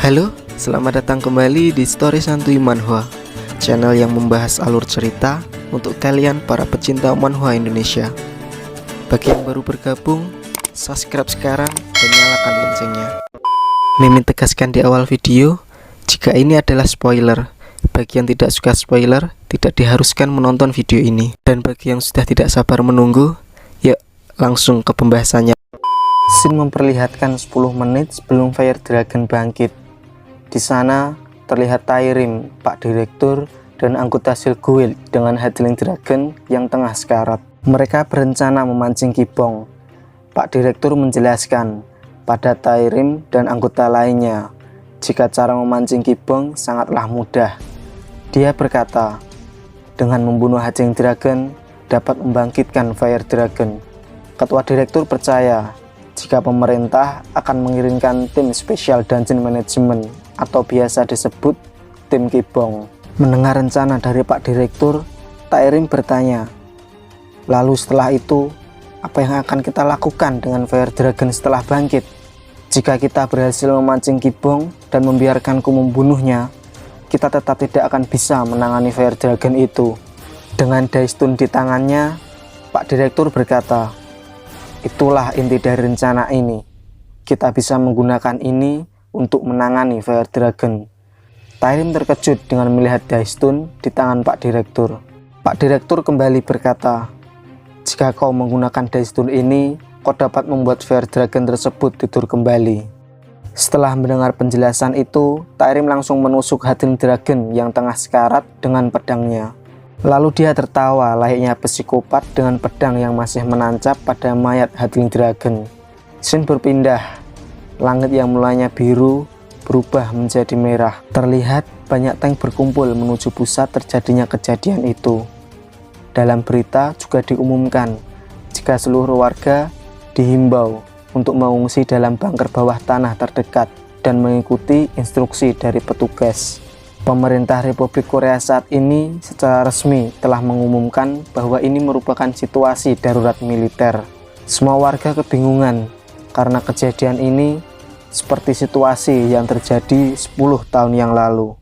Halo, selamat datang kembali di Story Santuy Manhwa, channel yang membahas alur cerita untuk kalian para pecinta manhwa Indonesia. Bagi yang baru bergabung, subscribe sekarang dan nyalakan loncengnya. Mimin tegaskan di awal video, jika ini adalah spoiler. Bagi yang tidak suka spoiler, tidak diharuskan menonton video ini. Dan bagi yang sudah tidak sabar menunggu, yuk langsung ke pembahasannya. Scene memperlihatkan 10 menit sebelum Fire Dragon bangkit. Di sana terlihat Taerim, Pak Direktur, dan anggota Silk Guild dengan Hadling Dragon yang tengah sekarat. Mereka berencana memancing Kibong. Pak Direktur menjelaskan pada Taerim dan anggota lainnya jika cara memancing Kibong sangatlah mudah. Dia berkata, dengan membunuh Hadling Dragon dapat membangkitkan Fire Dragon. Ketua Direktur percaya jika pemerintah akan mengirimkan tim spesial Dungeon Management atau biasa disebut tim Kibong. Mendengar rencana dari Pak Direktur, Taerim bertanya, lalu setelah itu, apa yang akan kita lakukan dengan Fire Dragon setelah bangkit? Jika kita berhasil memancing Kibong dan membiarkanku membunuhnya, kita tetap tidak akan bisa menangani Fire Dragon itu. Dengan Daistun di tangannya, Pak Direktur berkata, itulah inti dari rencana ini. Kita bisa menggunakan ini untuk menangani Fire Dragon. Taerim terkejut dengan melihat Daistun di tangan Pak Direktur. Pak Direktur kembali berkata, jika kau menggunakan Daistun ini, kau dapat membuat Fire Dragon tersebut tidur kembali. Setelah mendengar penjelasan itu, Taerim langsung menusuk Hadling Dragon yang tengah sekarat dengan pedangnya. Lalu dia tertawa layaknya psikopat dengan pedang yang masih menancap pada mayat Hadling Dragon. Scene berpindah. Langit yang mulanya biru berubah menjadi merah. Terlihat banyak tank berkumpul menuju pusat terjadinya kejadian itu. Dalam berita juga diumumkan jika seluruh warga dihimbau untuk mengungsi dalam bunker bawah tanah terdekat dan mengikuti instruksi dari petugas. Pemerintah Republik Korea saat ini secara resmi telah mengumumkan bahwa ini merupakan situasi darurat militer. Semua warga kebingungan karena kejadian ini seperti situasi yang terjadi 10 tahun yang lalu.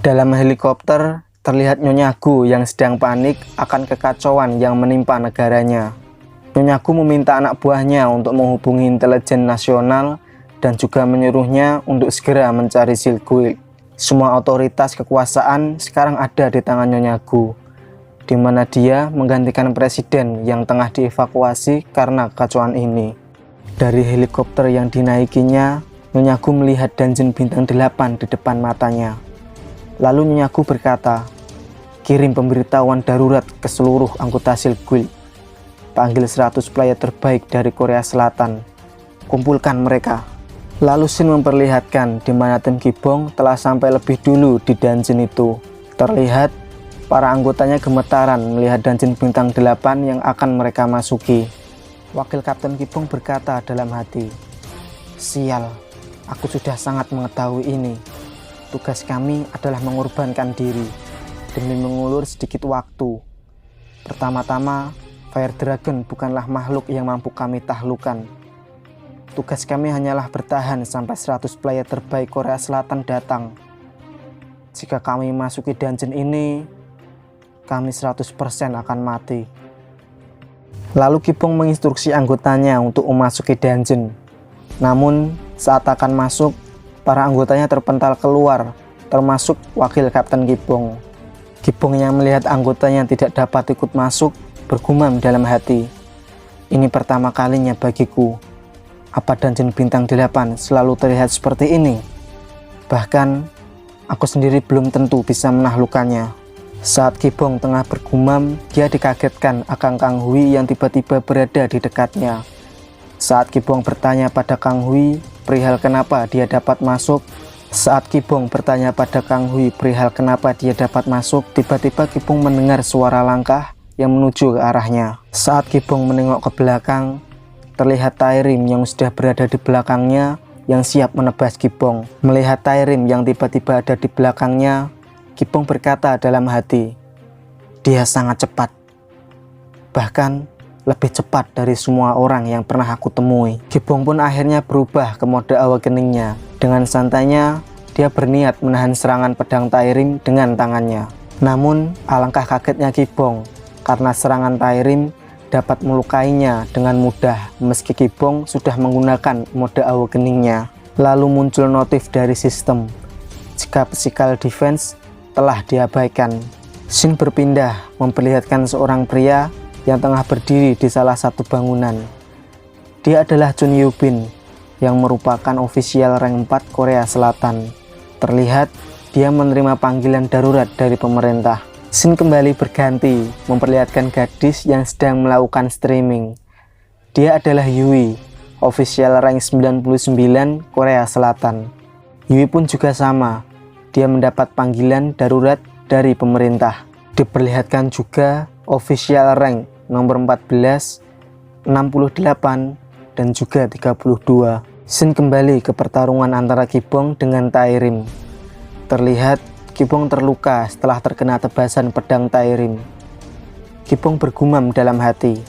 Dalam helikopter terlihat Nyonya Gu yang sedang panik akan kekacauan yang menimpa negaranya. Nyonya Gu meminta anak buahnya untuk menghubungi intelijen nasional dan juga menyuruhnya untuk segera mencari Silk Guild. Semua otoritas kekuasaan sekarang ada di tangan Nyonya Gu, di mana dia menggantikan presiden yang tengah dievakuasi karena kekacauan ini. Dari helikopter yang dinaikinya, Nyonya Gu melihat Dungeon Bintang 8 di depan matanya. Lalu Nyonya Gu berkata, kirim pemberitahuan darurat ke seluruh anggota Silk Guild. Panggil 100 player terbaik dari Korea Selatan. Kumpulkan mereka. Lalu Scene memperlihatkan di mana tim Kibong telah sampai lebih dulu di dungeon itu. Terlihat para anggotanya gemetaran melihat Dungeon Bintang 8 yang akan mereka masuki. Wakil Kapten Kibong berkata dalam hati, sial, aku sudah sangat mengetahui ini. Tugas kami adalah mengorbankan diri demi mengulur sedikit waktu. Pertama-tama, Fire Dragon bukanlah makhluk yang mampu kami taklukkan. Tugas kami hanyalah bertahan sampai 100 player terbaik Korea Selatan datang. Jika kami masuki dungeon ini, kami 100% akan mati. Lalu Kibong menginstruksi anggotanya untuk memasuki dungeon. Namun, saat akan masuk, para anggotanya terpental keluar, termasuk wakil Kapten Kibong. Kibong yang melihat anggotanya tidak dapat ikut masuk, bergumam dalam hati, ini pertama kalinya bagiku. Apa Dungeon Bintang 8 selalu terlihat seperti ini? Bahkan, aku sendiri belum tentu bisa menaklukkannya. Saat Kibong tengah bergumam, dia dikagetkan akan Kang Hui yang tiba-tiba berada di dekatnya. Saat Kibong bertanya pada Kang Hui perihal kenapa dia dapat masuk, tiba-tiba Kibong mendengar suara langkah yang menuju ke arahnya. Saat Kibong menengok ke belakang, terlihat Taerim yang sudah berada di belakangnya yang siap menebas Kibong. Melihat Taerim yang tiba-tiba ada di belakangnya, Kibong berkata dalam hati, dia sangat cepat. Bahkan lebih cepat dari semua orang yang pernah aku temui. Gibong pun akhirnya berubah ke mode awakeningnya. Dengan santainya, dia berniat menahan serangan pedang Taerim dengan tangannya. Namun, alangkah kagetnya Gibong karena serangan Taerim dapat melukainya dengan mudah meski Gibong sudah menggunakan mode awakeningnya. Lalu muncul notif dari sistem jika physical defense telah diabaikan. Scene berpindah memperlihatkan seorang pria yang tengah berdiri di salah satu bangunan. Dia adalah Chun Yoo Bin yang merupakan ofisial rank 4 Korea Selatan. Terlihat dia menerima panggilan darurat dari pemerintah. Scene kembali berganti memperlihatkan gadis yang sedang melakukan streaming. Dia adalah Yui, official rank 99 Korea Selatan. Yui pun juga sama, dia mendapat panggilan darurat dari pemerintah. Diperlihatkan juga official rank nomor 14, 68, dan juga 32. Scene kembali ke pertarungan antara Gibong dengan Taerim. Terlihat Gibong terluka setelah terkena tebasan pedang Taerim. Gibong bergumam dalam hati,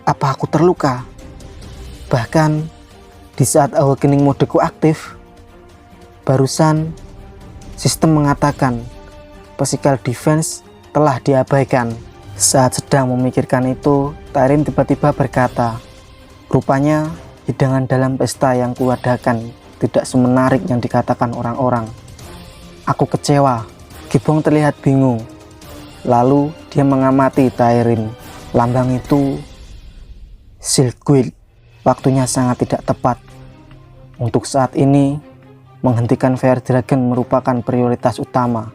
"Apa aku terluka?" Bahkan di saat awakening modeku aktif, barusan sistem mengatakan physical defense telah diabaikan. Saat sedang memikirkan itu, Taerim tiba-tiba berkata, "Rupanya hidangan dalam pesta yang kuadakan tidak semenarik yang dikatakan orang-orang. Aku kecewa." Gibong terlihat bingung. Lalu dia mengamati Taerim. Lambang itu Silkguild. Waktunya sangat tidak tepat. Untuk saat ini, menghentikan Fire Dragon merupakan prioritas utama,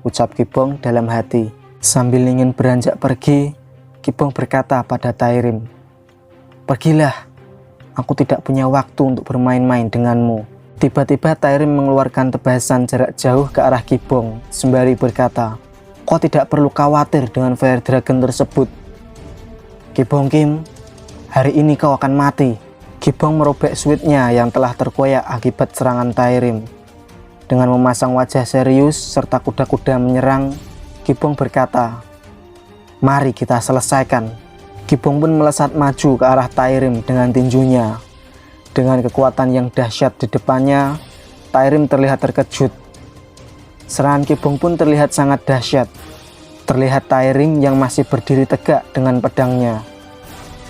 ucap Gibong dalam hati. Sambil ingin beranjak pergi, Gibong berkata pada Taerim, "Pergilah, aku tidak punya waktu untuk bermain-main denganmu." Tiba-tiba Taerim mengeluarkan tebasan jarak jauh ke arah Gibong sembari berkata, "Kau tidak perlu khawatir dengan Fire Dragon tersebut. Gibong Kim, hari ini kau akan mati." Gibong merobek switchnya yang telah terkoyak akibat serangan Taerim. Dengan memasang wajah serius serta kuda-kuda menyerang, Gibong berkata, "Mari kita selesaikan." Gibong pun melesat maju ke arah Taerim dengan tinjunya. Dengan kekuatan yang dahsyat di depannya, Taerim terlihat terkejut. Serangan Gibong pun terlihat sangat dahsyat. Terlihat Taerim yang masih berdiri tegak dengan pedangnya.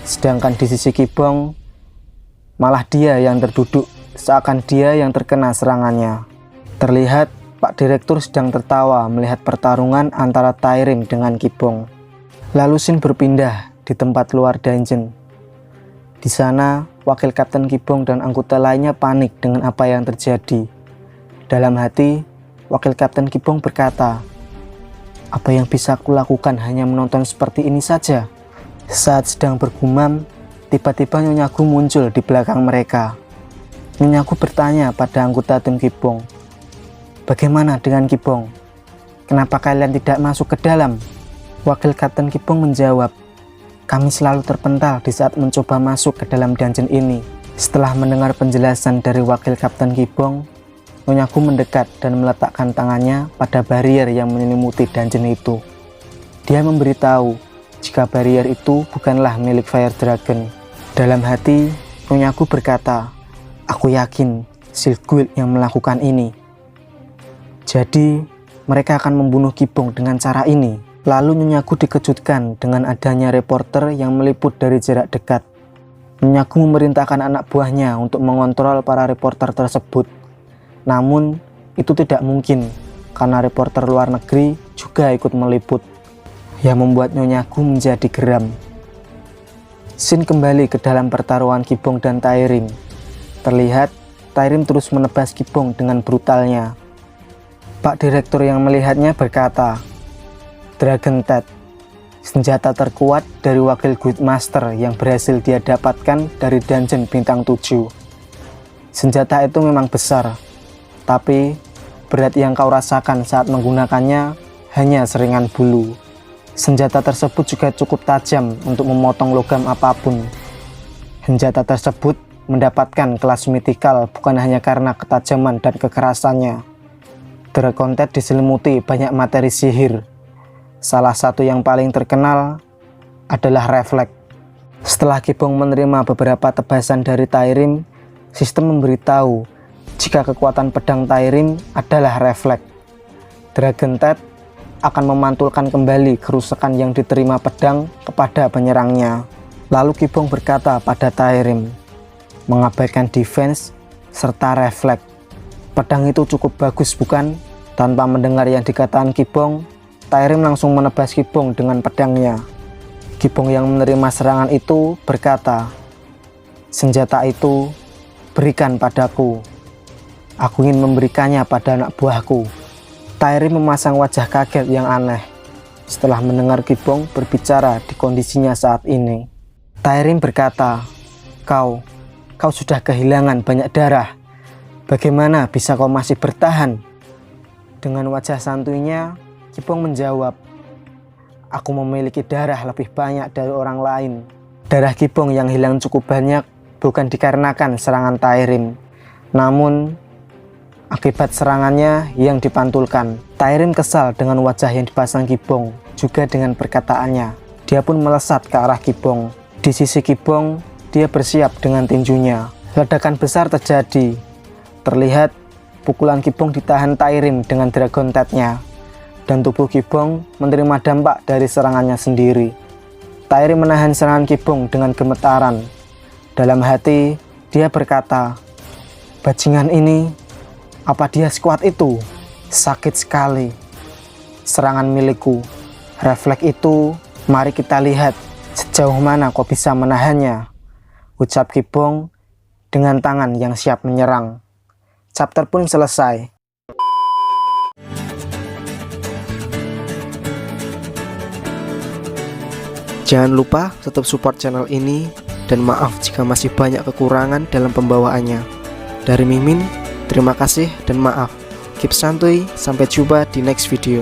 Sedangkan di sisi Gibong, malah dia yang terduduk, seakan dia yang terkena serangannya. Terlihat Pak Direktur sedang tertawa melihat pertarungan antara Taerim dengan Gibong. Lalu scene berpindah di tempat luar dungeon. Di sana, Wakil Kapten Gibong dan anggota lainnya panik dengan apa yang terjadi. Dalam hati, Wakil Kapten Gibong berkata, "Apa yang bisa aku lakukan hanya menonton seperti ini saja?" Saat sedang bergumam, tiba-tiba Nyonya Gu muncul di belakang mereka. Nyonya Gu bertanya pada anggota tim Gibong, "Bagaimana dengan Gibong? Kenapa kalian tidak masuk ke dalam?" Wakil Kapten Gibong menjawab, "Kami selalu terpental di saat mencoba masuk ke dalam dungeon ini." Setelah mendengar penjelasan dari Wakil Kapten Gibong, Nyonya Gu mendekat dan meletakkan tangannya pada barrier yang menyelimuti dungeon itu. Dia memberitahu jika barrier itu bukanlah milik Fire Dragon. Dalam hati, Nyonya Gu berkata, "Aku yakin Silkguild yang melakukan ini. Jadi, mereka akan membunuh Gibong dengan cara ini." Lalu Nyonya Gu dikejutkan dengan adanya reporter yang meliput dari jarak dekat. Nyonya Gu memerintahkan anak buahnya untuk mengontrol para reporter tersebut. Namun, itu tidak mungkin karena reporter luar negeri juga ikut meliput, yang membuat Nyonya Gu menjadi geram. Scene kembali ke dalam pertarungan Gibong dan Taerim. Terlihat Taerim terus menebas Gibong dengan brutalnya. Pak Direktur yang melihatnya berkata, "Dragon Tet, senjata terkuat dari wakil Guild Master yang berhasil dia dapatkan dari dungeon bintang 7. Senjata itu memang besar, tapi berat yang kau rasakan saat menggunakannya hanya seringan bulu. Senjata tersebut juga cukup tajam untuk memotong logam apapun. Senjata tersebut mendapatkan kelas mitikal bukan hanya karena ketajaman dan kekerasannya. Dragon Tet diselimuti banyak materi sihir. Salah satu yang paling terkenal adalah refleks. Setelah Kibong menerima beberapa tebasan dari Taerim, sistem memberitahu jika kekuatan pedang Taerim adalah refleks. Dragon Tet akan memantulkan kembali kerusakan yang diterima pedang kepada penyerangnya. Lalu Kibong berkata pada Taerim, mengabaikan defense serta refleks. Pedang itu cukup bagus bukan? Tanpa mendengar yang dikatakan Kibong, Taerim langsung menebas Kibong dengan pedangnya. Kibong yang menerima serangan itu berkata, senjata itu berikan padaku. Aku ingin memberikannya pada anak buahku. Taerim memasang wajah kaget yang aneh setelah mendengar Kibong berbicara di kondisinya saat ini. Taerim berkata, kau sudah kehilangan banyak darah. Bagaimana bisa kau masih bertahan? Dengan wajah santuinya, Kibong menjawab, aku memiliki darah lebih banyak dari orang lain. Darah Kibong yang hilang cukup banyak bukan dikarenakan serangan Taerim, namun akibat serangannya yang dipantulkan. Taerim kesal dengan wajah yang dipasang Kibong, juga dengan perkataannya. Dia pun melesat ke arah Kibong. Di sisi Kibong, dia bersiap dengan tinjunya. Ledakan besar terjadi. Terlihat pukulan Kibong ditahan Taerim dengan Dragon Tet-nya, dan tubuh Kibong menerima dampak dari serangannya sendiri. Taerim menahan serangan Kibong dengan gemetaran. Dalam hati, dia berkata, bajingan ini, apa dia sekuat itu? Sakit sekali. Serangan milikku. Refleks itu, mari kita lihat sejauh mana kau bisa menahannya, ucap Kibong dengan tangan yang siap menyerang. Chapter pun selesai. Jangan lupa tetap support channel ini, dan maaf jika masih banyak kekurangan dalam pembawaannya. Dari Mimin, terima kasih dan maaf. Keep santuy, sampai jumpa di next video.